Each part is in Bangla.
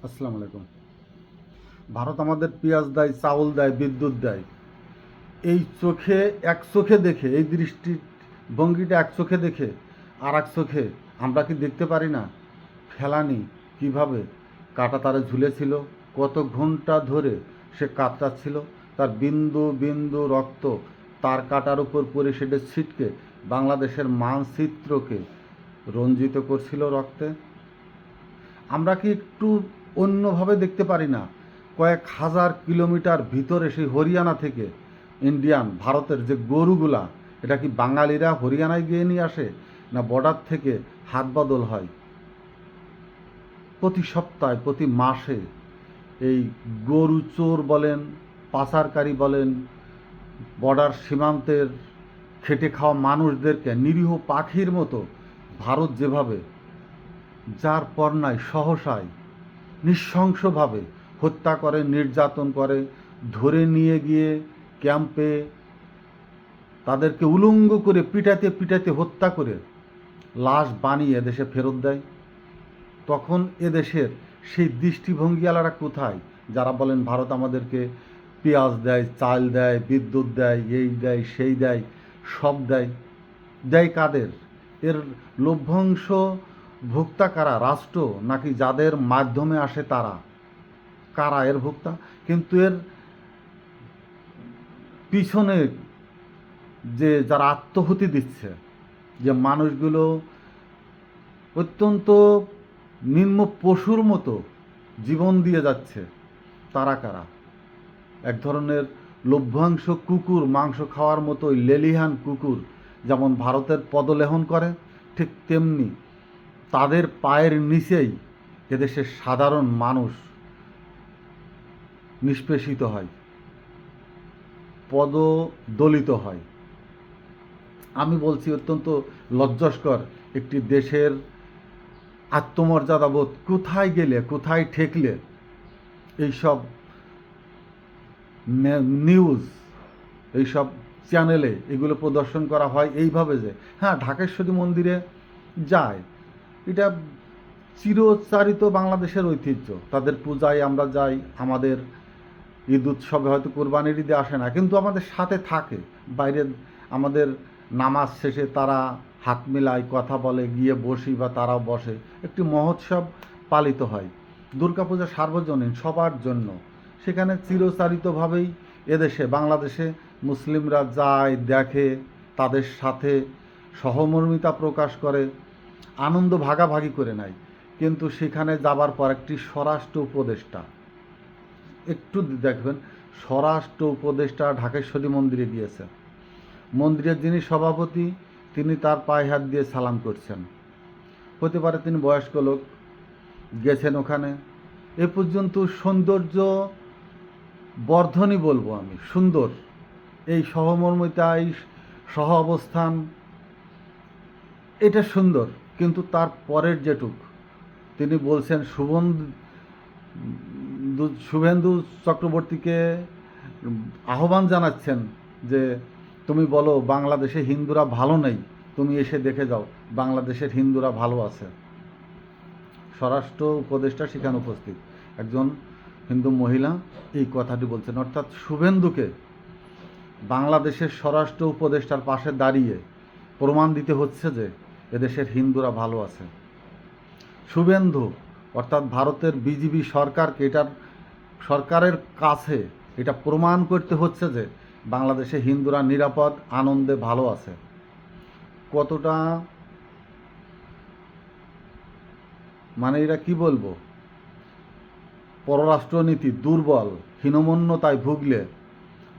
আসসালামু আলাইকুম। ভারত আমাদের পেঁয়াজ দেয়, চাউল দেয়, বিদ্যুৎ দেয়। এই চোখে এক চোখে দেখে, এই দৃষ্টি ভঙ্গিটা এক চোখে দেখে আর এক চোখে আমরা কি দেখতে পারি না ফেলানি কিভাবে কাঁটা তারে ঝুলেছিল, কত ঘন্টা ধরে সে কাতরাচ্ছিল, তার বিন্দু বিন্দু রক্ত তার কাঁটার উপর পড়ে সেটা ছিটকে বাংলাদেশের মানচিত্রকে রঞ্জিত করছিল রক্তে। আমরা কি একটু অন্যভাবে দেখতে পারি না? কয়েক হাজার কিলোমিটার ভিতরে সেই হরিয়ানা থেকে ইন্ডিয়ান ভারতের যে গরুগুলা, এটা কি বাঙালিরা হরিয়ানায় গিয়ে নিয়ে আসে, না বর্ডার থেকে হাত বদল হয়? প্রতি সপ্তাহে, প্রতি মাসে এই গরু চোর বলেন, পাচারকারী বলেন, বর্ডার সীমান্তের খেটে খাওয়া মানুষদেরকে নিরীহ পাখির মতো ভারত যেভাবে যার পর নাই সহসায় নৃশংসভাবে হত্যা করে, নির্যাতন করে, ধরে নিয়ে গিয়ে ক্যাম্পে তাদেরকে উলঙ্গ করে পিটাতে পিটাতে হত্যা করে লাশ বানিয়ে এদেশে ফেরত দেয়, তখন এদেশের সেই দৃষ্টিভঙ্গিওয়ালারা কোথায়, যারা বলেন ভারত আমাদেরকে পেঁয়াজ দেয়, চাল দেয়, বিদ্যুৎ দেয়, এই দেয়, সেই দেয়, সব দেয়? দেয় কাদের? এর লভ্যাংশ ভোক্তা কারা? রাষ্ট্র নাকি যাদের মাধ্যমে আসে তারা? কারা এর ভোক্তা? কিন্তু এর পিছনে যে যারা আত্মহুতি দিচ্ছে, যে মানুষগুলো অত্যন্ত নিম্ন পশুর মতো জীবন দিয়ে যাচ্ছে, তারা কারা? এক ধরনের লভ্যাংশ কুকুর, মাংস খাওয়ার মতো লেলিহান কুকুর যেমন ভারতের পদলেহন করে, ঠিক তেমনি তাদের পায়ের নিচেই এদেশের সাধারণ মানুষ নিষ্পেষিত হয়, পদদলিত হয়। আমি বলছি, অত্যন্ত লজ্জাস্কর একটি দেশের আত্মমর্যাদাবোধ কোথায় গেলে, কোথায় ঠেকলে এইসব নিউজ, এইসব চ্যানেলে এগুলো প্রদর্শন করা হয় এইভাবে যে হ্যাঁ ঢাকেশ্বরী মন্দিরে যায়, এটা চিরচারিত বাংলাদেশের ঐতিহ্য, তাদের পূজায় আমরা যাই, আমাদের ঈদ উৎসবে হয়তো কোরবানির ঈদে আসে না, কিন্তু আমাদের সাথে থাকে। বাইরে আমাদের নামাজ শেষে তারা হাত মেলায়, কথা বলে, গিয়ে বসি বা তারাও বসে, একটি মহোৎসব পালিত হয়। দুর্গাপূজা সার্বজনীন সবার জন্য, সেখানে চিরচারিতভাবেই এদেশে বাংলাদেশে মুসলিমরা যায়, দেখে, তাদের সাথে সহমর্মিতা প্রকাশ করে, আনন্দ ভাগাভাগি করে নেয়। কিন্তু সেখানে যাবার পর একটি স্বরাষ্ট্র উপদেষ্টা, একটু দেখবেন, স্বরাষ্ট্র উপদেষ্টা ঢাকেশ্বরী মন্দিরে গিয়েছে, মন্দিরের যিনি সভাপতি তিনি তার পায়ে হাত দিয়ে সালাম করছেন। হতে পারে তিনি বয়স্ক লোক, গেছেন ওখানে। এ পর্যন্ত সৌন্দর্য বর্ধনই বলবো আমি, সুন্দর এই সহমর্মিতা, এই সহ অবস্থান, এটা সুন্দর। কিন্তু তার পরের যেটুক তিনি বলছেন, শুভেন্দু চক্রবর্তীকে আহ্বান জানাচ্ছেন যে তুমি বলো বাংলাদেশে হিন্দুরা ভালো নেই, তুমি এসে দেখে যাও বাংলাদেশের হিন্দুরা ভালো আছে। স্বরাষ্ট্র উপদেষ্টা সেখানে উপস্থিত, একজন হিন্দু মহিলা এই কথাটি বলছেন, অর্থাৎ শুভেন্দুকে বাংলাদেশের স্বরাষ্ট্র উপদেষ্টার পাশে দাঁড়িয়ে প্রমাণ দিতে হচ্ছে যে এদেশের হিন্দুরা ভালো আছে। শুভেন্দু অর্থাৎ ভারতের বিজেপি সরকারকে, এটার সরকারের কাছে এটা প্রমাণ করতে হচ্ছে যে বাংলাদেশে হিন্দুরা নিরাপদ, আনন্দে ভালো আছে। কতটা মানে এরা কি বলবো, পররাষ্ট্রনীতি দুর্বল, হীনমন্যতায় ভুগলে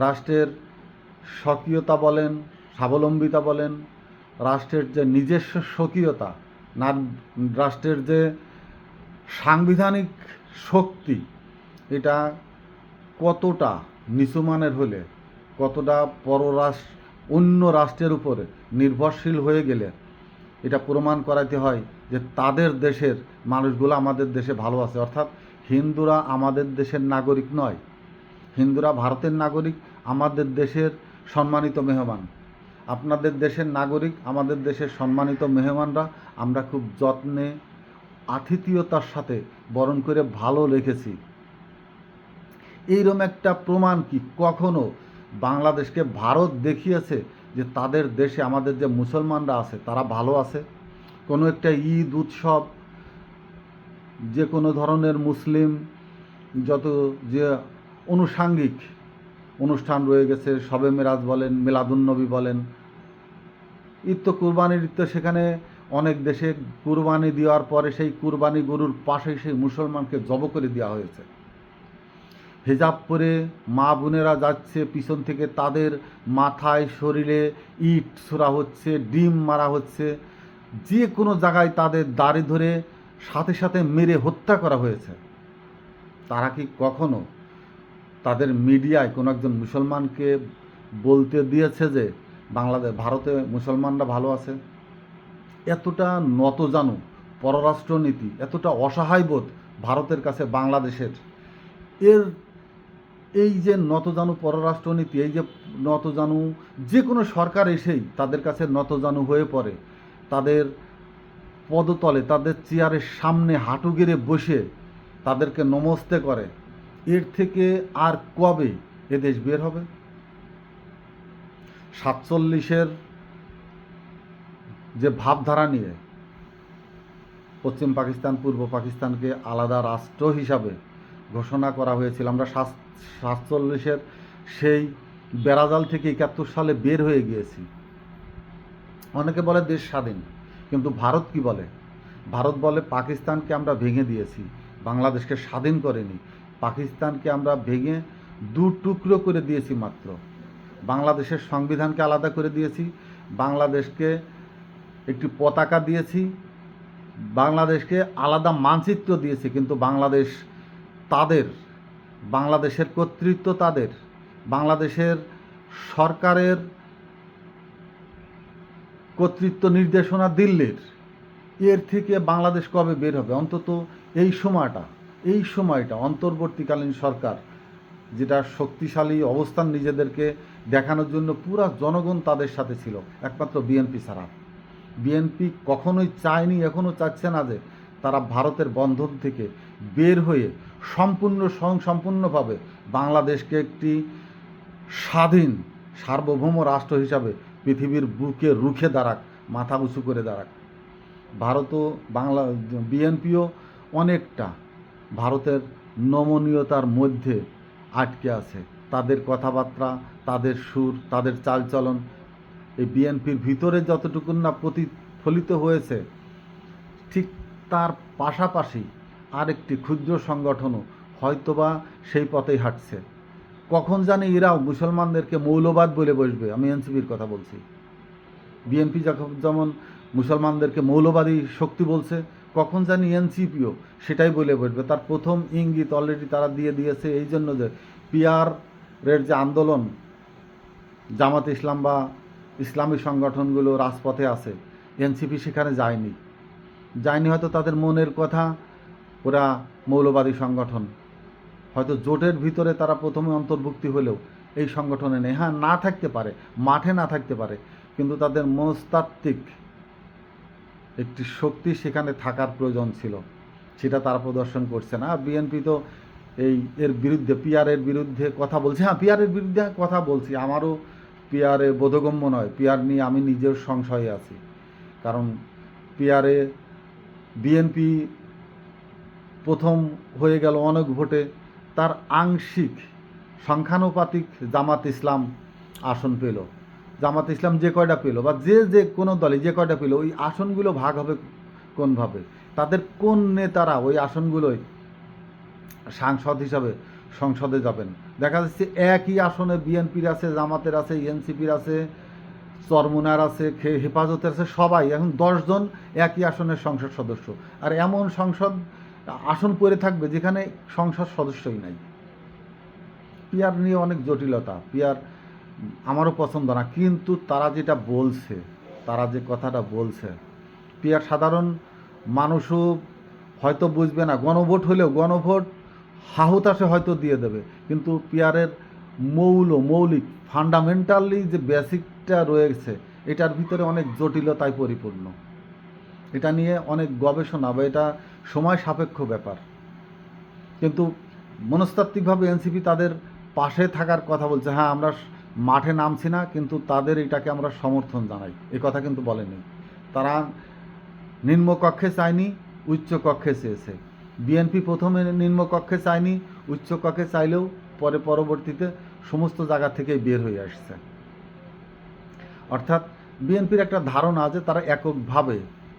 রাষ্ট্রের স্বকীয়তা বলেন, স্বাবলম্বিতা বলেন, রাষ্ট্রের যে নিজস্ব স্বকীয়তা, না রাষ্ট্রের যে সাংবিধানিক শক্তি, এটা কতটা নিচুমানের হলে, কতটা অন্য রাষ্ট্রের উপরে নির্ভরশীল হয়ে গেলে এটা প্রমাণ করাতে হয় যে তাদের দেশের মানুষগুলো আমাদের দেশে ভালো আছে। অর্থাৎ হিন্দুরা আমাদের দেশের নাগরিক নয়, হিন্দুরা ভারতের নাগরিক, আমাদের দেশের সম্মানিত মেহমান। আপনাদের দেশের নাগরিক, আমাদের দেশের সম্মানিত মেহমানরা আমরা খুব যত্নে আতিথেয়তার সাথে বরণ করে ভালো রেখেছি। এইরকম একটা প্রমাণ কি কখনো বাংলাদেশকে ভারত দেখিয়েছে যে তাদের দেশে আমাদের যে মুসলমানরা আছে তারা ভালো আছে? কোনো একটা ঈদ উৎসব, যে কোনো ধরনের মুসলিম যত যে আনুষাঙ্গিক অনুষ্ঠান রয়ে গেছে, শবে মেরাজ বলেন, মিলাদুন্নবী বলেন, ঈদ তো কুরবানির ঈদ, তো সেখানে অনেক দেশে কুরবানি দেওয়ার পরে সেই কুরবানি গরুর পাশে সেই মুসলমানকে জব করে দেওয়া হয়েছে। হিজাব পরে মা বোনেরা যাচ্ছে, পিছন থেকে তাদের মাথায় শরীরে ইট ছোড়া হচ্ছে, ডিম মারা হচ্ছে, যে কোনো জায়গায় তাদের দাড়ি ধরে সাথে সাথে মেরে হত্যা করা হয়েছে। তারা কি কখনো তাদের মিডিয়ায় কোনো একজন মুসলমানকে বলতে দিয়েছে যে ভারতে মুসলমানরা ভালো আছে? এতটা নতজানু পররাষ্ট্রনীতি, এতটা অসহায়বোধ ভারতের কাছে বাংলাদেশের, এর এই যে নতজানু পররাষ্ট্রনীতি, এই যে নতজানু যে কোনো সরকার এসেই তাদের কাছে নতজানু হয়ে পড়ে, তাদের পদতলে তাদের চেয়ারের সামনে হাঁটু গেড়ে বসে তাদেরকে নমস্তে করে, এর থেকে আর কবে এদেশ বের হবে? 47-এর যে ভাবধারা নিয়ে পশ্চিম পাকিস্তান পূর্ব পাকিস্তানকে আলাদা রাষ্ট্র হিসাবে ঘোষণা করা হয়েছিল, আমরা 47-এর সেই বেড়াজাল থেকে 71 সালে বের হয়ে গিয়েছি। অনেকে বলে দেশ স্বাধীন, কিন্তু ভারত কি বলে? ভারত বলে পাকিস্তানকে আমরা ভেঙে দিয়েছি, বাংলাদেশকে স্বাধীন করেনি। পাকিস্তানকে আমরা ভেঙে দু টুকরো করে দিয়েছি মাত্র। বাংলাদেশের সংবিধানকে আলাদা করে দিয়েছি, বাংলাদেশকে একটি পতাকা দিয়েছি, বাংলাদেশকে আলাদা মানচিত্র দিয়েছি, কিন্তু বাংলাদেশ তাদের, বাংলাদেশের কর্তৃত্ব তাদের, বাংলাদেশের সরকারের কর্তৃত্ব নির্দেশনা দিল্লির। এর থেকে বাংলাদেশ কবে বের হবে? অন্তত এই সময়টা অন্তর্বর্তীকালীন সরকার, যেটা শক্তিশালী অবস্থান নিজেদেরকে দেখানোর জন্য পুরা জনগণ তাদের সাথে ছিল, একমাত্র বিএনপি ছাড়া। বিএনপি কখনোই চায়নি, এখনও চাচ্ছে না যে তারা ভারতের বন্ধন থেকে বের হয়ে সম্পূর্ণভাবে বাংলাদেশকে একটি স্বাধীন সার্বভৌম রাষ্ট্র হিসাবে পৃথিবীর বুকে রুখে দাঁড়াক, মাথা উঁচু করে দাঁড়াক। ভারতও বিএনপিও অনেকটা ভারতের নমনীয়তার মধ্যে আটকে আছে। তাদের কথাবার্তা, তাদের সুর, তাদের চালচলন এই বিএনপির ভিতরে যতটুকু না প্রতিফলিত হয়েছে, ঠিক তার পাশাপাশি আরেকটি ক্ষুদ্র সংগঠনও হয়তোবা সেই পথেই হাঁটছে। কখন জানি এরাও মুসলমানদেরকে মৌলবাদ বলে বসবে। আমি এনসিপির কথা বলছি। বিএনপি যেমন মুসলমানদেরকে মৌলবাদী শক্তি বলছে, কখন জানি এনসিপিও সেটাই বলে বসবে। তার প্রথম ইঙ্গিত অলরেডি তারা দিয়ে দিয়েছে, এই জন্য যে পিআরের যে আন্দোলন, জামাত ইসলাম বা ইসলামী সংগঠনগুলো রাজপথে আছে, এনসিপি সেখানে যায়নি হয়তো তাদের মনের কথা, ওরা মৌলবাদী সংগঠন, হয়তো জোটের ভিতরে তারা প্রথমে অন্তর্ভুক্তি হলেও এই সংগঠনে নেই। হ্যাঁ, না থাকতে পারে, মাঠে না থাকতে পারে, কিন্তু তাদের মনস্তাত্ত্বিক একটি শক্তি সেখানে থাকার প্রয়োজন ছিল, সেটা তারা প্রদর্শন করছে না। বিএনপি তো এর বিরুদ্ধে, পিআরের বিরুদ্ধে কথা বলছে। হ্যাঁ, পিআরের বিরুদ্ধে কথা বলছি, আমারও পিআরে বোধগম্য নয়। পিআর নিয়ে আমি নিজেও সংশয়ে আছি, কারণ পিআরে বিএনপি প্রথম হয়ে গেল অনেক ভোটে, তার আংশিক সংখ্যানুপাতিক জামাত ইসলাম আসন পেল। জামাত ইসলাম যে কয়টা পেল, বা যে কোনো দলে যে কয়টা পেল, ওই আসনগুলো ভাগ হবে কোনভাবে? তাদের কোন নেতারা ওই আসনগুলোয় সাংসদ হিসাবে সংসদে যাবেন? দেখা যাচ্ছে একই আসনে বিএনপির আছে, জামাতের আছে, এনসিপির আছে, চরমুনার আছে, হেফাজতের আছে, সবাই এখন 10 জন একই আসনের সংসদ সদস্য। আর এমন আসন পড়ে থাকবে যেখানে সংসদ সদস্যই নাই। পিআর নিয়ে অনেক জটিলতা, পিআর আমারও পছন্দ না, কিন্তু তারা যেটা বলছে, তারা যে কথাটা বলছে, পিআর সাধারণ মানুষও হয়তো বুঝবে না। গণভোট হলেও গণভোট হাহুতাশে হয়তো দিয়ে দেবে, কিন্তু পিআরের মৌলিক ফান্ডামেন্টালি যে বেসিকটা রয়েছে, এটার ভিতরে অনেক জটিলতায় পরিপূর্ণ। এটা নিয়ে অনেক গবেষণা বা এটা সময় সাপেক্ষ ব্যাপার। কিন্তু মনস্তাত্ত্বিকভাবে এনসিপি তাদের পাশে থাকার কথা বলছে। হ্যাঁ, আমরা মাঠে নামছি না, কিন্তু তাদের এটাকে আমরা সমর্থন জানাই, এ কথা কিন্তু বলেনি। তারা নিম্নকক্ষে চায়নি, উচ্চ কক্ষে চেয়েছে। বিএনপি প্রথমে নিম্নকক্ষে চায়নি, উচ্চ কক্ষে চাইলেও পরবর্তীতে সমস্ত জায়গা থেকেই বের হয়ে আসছে। অর্থাৎ বিএনপির একটা ধারণা যে তারা এককভাবে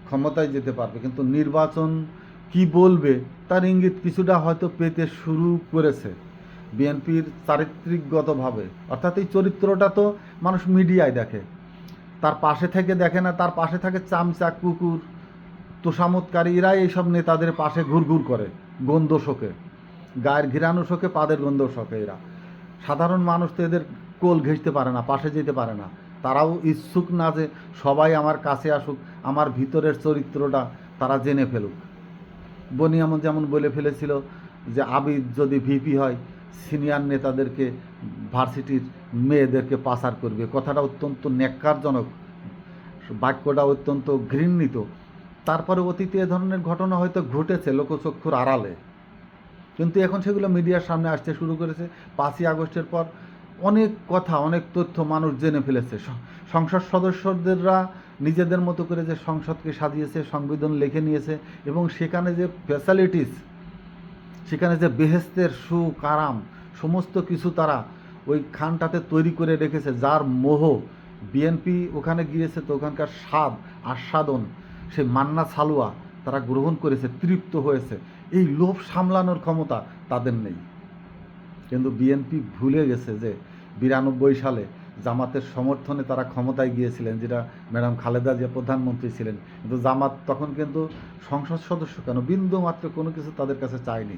ক্ষমতায় যেতে পারবে, কিন্তু নির্বাচন কি বলবে তার ইঙ্গিত কিছুটা হয়তো পেতে শুরু করেছে বিএনপির চারিত্রিকগতভাবে। অর্থাৎ এই চরিত্রটা তো মানুষ মিডিয়ায় দেখে, তার পাশে থেকে দেখে না। তার পাশে থাকে চামচা, কুকুর, তোষামতকারী, এরাই এইসব নেতাদের পাশে ঘুরঘুর করে, গন্ধ শোকে, গায়ের ঘিরানো শোকে, পাদের গন্ধ শোকে। এরা সাধারণ মানুষ তো এদের কোল ঘেঁষতে পারে না, পাশে যেতে পারে না। তারাও ইচ্ছুক না যে সবাই আমার কাছে আসুক, আমার ভিতরের চরিত্রটা তারা জেনে ফেলুক। বনিয়ামন যেমন বলে ফেলেছিল যে আবিদ যদি ভিপি হয়, সিনিয়র নেতাদেরকে, ভার্সিটির মেয়েদেরকে পাচার করবে। কথাটা অত্যন্ত ন্যাক্কারজনক, বাক্যটা অত্যন্ত ঘৃণিত। তারপরে অতীতে এ ধরনের ঘটনা হয়তো ঘটেছে লোকচক্ষুর আড়ালে, কিন্তু এখন সেগুলো মিডিয়ার সামনে আসতে শুরু করেছে। 5ই আগস্টের পর অনেক কথা, অনেক তথ্য মানুষ জেনে ফেলেছে। সংসদ সদস্যদেররা নিজেদের মতো করে যে সংসদকে সাজিয়েছে, সংবিধান লিখে নিয়েছে, এবং সেখানে যে ফ্যাসিলিটিস, সেখানে যে বেহেস্তের সুখ আরাম, সমস্ত কিছু তারা ওই খানটাতে তৈরি করে রেখেছে, যার মোহ বিএনপি ওখানে গিয়েছে তো ওখানকার স্বাদ আস্বাদন, সেই মান্না ছালুয়া তারা গ্রহণ করেছে, তৃপ্ত হয়েছে। এই লোভ সামলানোর ক্ষমতা তাদের নেই। কিন্তু বিএনপি ভুলে গেছে যে 92 সালে জামাতের সমর্থনে তারা ক্ষমতায় গিয়েছিলেন, যেটা ম্যাডাম খালেদা জিয়া প্রধানমন্ত্রী ছিলেন। কিন্তু জামাত তখন কিন্তু সংসদ সদস্য কেন, বিন্দু মাত্র কোনো কিছু তাদের কাছে চায়নি।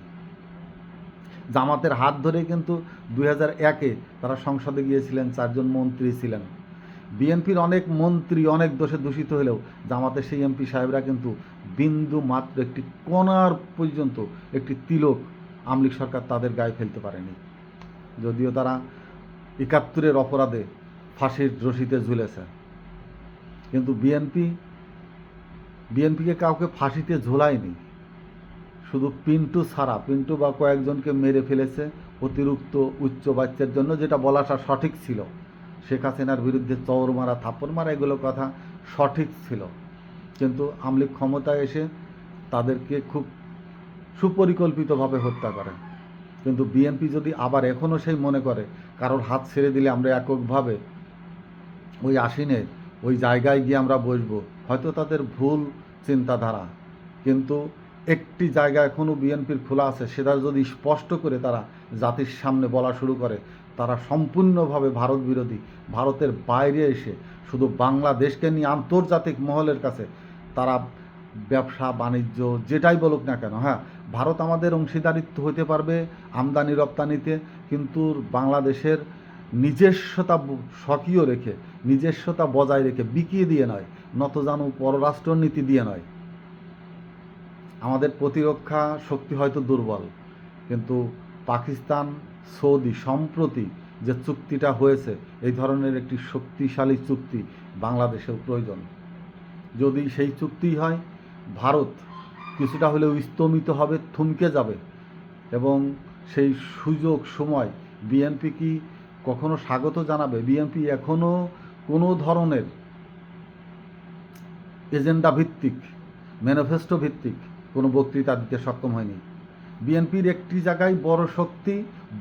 জামাতের হাত ধরেই কিন্তু 2001-এ তারা সংসদে গিয়েছিলেন, 4 জন মন্ত্রী ছিলেন। বিএনপির অনেক মন্ত্রী অনেক দোষে দূষিত হলেও জামাতের সেই এমপি সাহেবরা কিন্তু বিন্দু মাত্র একটি কণার পর্যন্ত একটি তিলক আমলিক সরকার তাদের গায়ে ফেলতে পারেনি। যদিও তারা 71-এর অপরাধে ফাঁসির রশিতে ঝুলেছে, কিন্তু বিএনপিকে কাউকে ফাঁসিতে ঝোলায়নি। শুধু পিন্টু ছাড়া, পিন্টু বা কয়েকজনকে মেরে ফেলেছে অতিরিক্ত উচ্চ বাচ্চার জন্য, যেটা বলাটা সঠিক ছিল। শেখ হাসিনার বিরুদ্ধে চৌর মারা, থাপ্পড় মারা, এগুলো কথা সঠিক ছিল। কিন্তু আমলিগ ক্ষমতায় এসে তাদেরকে খুব সুপরিকল্পিতভাবে হত্যা করে। কিন্তু বিএনপি যদি আবার এখনও সেই মনে করে কারোর হাত ছেড়ে দিলে আমরা এককভাবে ওই আসিনে ওই জায়গায় গিয়ে আমরা বসবো, হয়তো তাদের ভুল চিন্তাধারা। কিন্তু একটি জায়গা এখনও বিএনপির খোলা আছে, সেটা যদি স্পষ্ট করে তারা জাতির সামনে বলা শুরু করে, তারা সম্পূর্ণভাবে ভারত বিরোধী, ভারতের বাইরে এসে শুধু বাংলাদেশকে নিয়ে আন্তর্জাতিক মহলের কাছে তারা ব্যবসা বাণিজ্য যেটাই বলুক না কেন, হ্যাঁ, ভারত আমাদের অংশীদারিত্ব হতে পারবে আমদানি রপ্তানিতে, কিন্তু বাংলাদেশের নিজস্বতা স্বকীয় রেখে, নিজস্বতা বজায় রেখে, বিকিয়ে দিয়ে নয়, নতজানু পররাষ্ট্রনীতি দিয়ে নয়। আমাদের প্রতিরক্ষা শক্তি হয়তো দুর্বল, কিন্তু পাকিস্তান, সৌদি সম্প্রতি যে চুক্তিটা হয়েছে, এই ধরনের একটি শক্তিশালী চুক্তি বাংলাদেশের প্রয়োজন। যদি সেই চুক্তি হয়, ভারত কিছুটা হলেও স্তমিত হবে, থমকে যাবে, এবং সেই সুযোগ সময় বিএনপি কি কখনো স্বাগত জানাবে? বিএনপি এখনও কোনো ধরনের এজেন্ডা ভিত্তিক, ম্যানিফেস্টো ভিত্তিক কোনো বক্তৃতা দিতে সক্ষম হয়নি। বিএনপির একটি জায়গায় বড় শক্তি,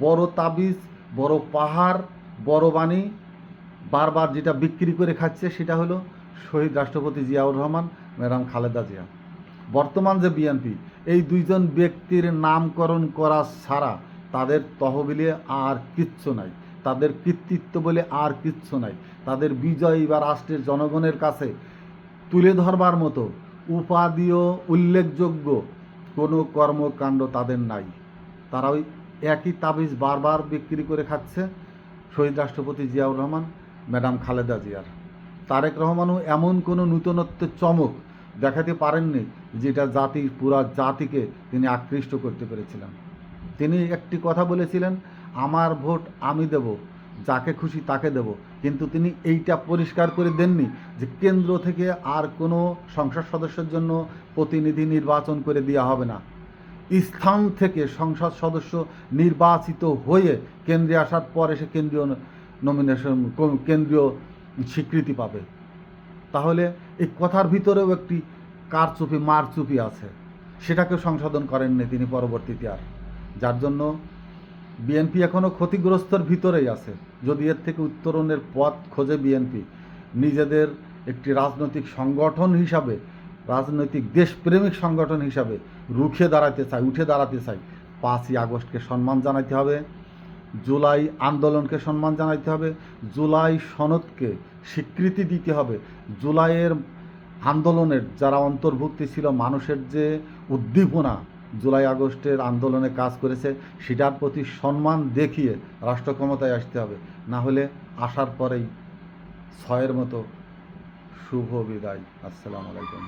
বড় তাবিজ, বড় পাহাড়, বড় বাণী বারবার যেটা বিক্রি করে খাচ্ছে, সেটা হলো শহীদ রাষ্ট্রপতি জিয়াউর রহমান, ম্যাডাম খালেদা জিয়া। বর্তমান যে বিএনপি, এই দুইজন ব্যক্তির নামকরণ করা ছাড়া তাদের তহবিলে আর কিচ্ছু নাই, তাদের কৃতিত্ব বলে আর কিচ্ছু নাই। তাদের বিজয় বা রাষ্ট্রের জনগণের কাছে তুলে ধরবার মতো উপাদেয় উল্লেখযোগ্য কোনো কর্মকাণ্ড তাদের নাই। তারা ওই একই তাবিজ বারবার বিক্রি করে খাচ্ছে, শহীদ রাষ্ট্রপতি জিয়াউর রহমান, ম্যাডাম খালেদা জিয়ার। তারেক রহমানও এমন কোনো নূতনত্বের চমক দেখাতে পারেননি যেটা পুরা জাতিকে তিনি আকৃষ্ট করতে পেরেছিলেন। তিনি একটি কথা বলেছিলেন, আমার ভোট আমি দেব, যাকে খুশি তাকে দেব, কিন্তু তিনি এইটা পরিষ্কার করে দেননি যে কেন্দ্র থেকে আর কোনো সংসদ সদস্যের জন্য প্রতিনিধি নির্বাচন করে দেওয়া হবে না। স্থান থেকে সংসদ সদস্য নির্বাচিত হয়ে কেন্দ্রে আসার পরে সে কেন্দ্রীয় নমিনেশন, কেন্দ্রীয় স্বীকৃতি পাবে। তাহলে এই কথার ভিতরেও একটি কারচুপি মারচুপি আছে, সেটাকে সংশোধন করেননি তিনি পরবর্তীতে আর, যার জন্য বিএনপি এখনও ক্ষতিগ্রস্তর ভিতরেই আছে। যদি এর থেকে উত্তরণের পথ খোঁজে বিএনপি, নিজেদের একটি রাজনৈতিক সংগঠন হিসাবে, রাজনৈতিক দেশপ্রেমিক সংগঠন হিসাবে রুখে দাঁড়াতে চায়, উঠে দাঁড়াতে চায়, 5ই আগস্টকে সম্মান জানাতে হবে, জুলাই আন্দোলনকে সম্মান জানাতে হবে, জুলাই সনদকে স্বীকৃতি দিতে হবে, জুলাইয়ের আন্দোলনের যারা অন্তর্ভুক্তি ছিল, মানুষের যে উদ্দীপনা জুলাই আগস্টের আন্দোলনে কাজ করেছে, সেটার প্রতি সম্মান দেখিয়ে রাষ্ট্র ক্ষমতায় আসতে হবে। না হলে আসার পরেই 6-এর মতো শুভ বিদায়। আসসালামু আলাইকুম।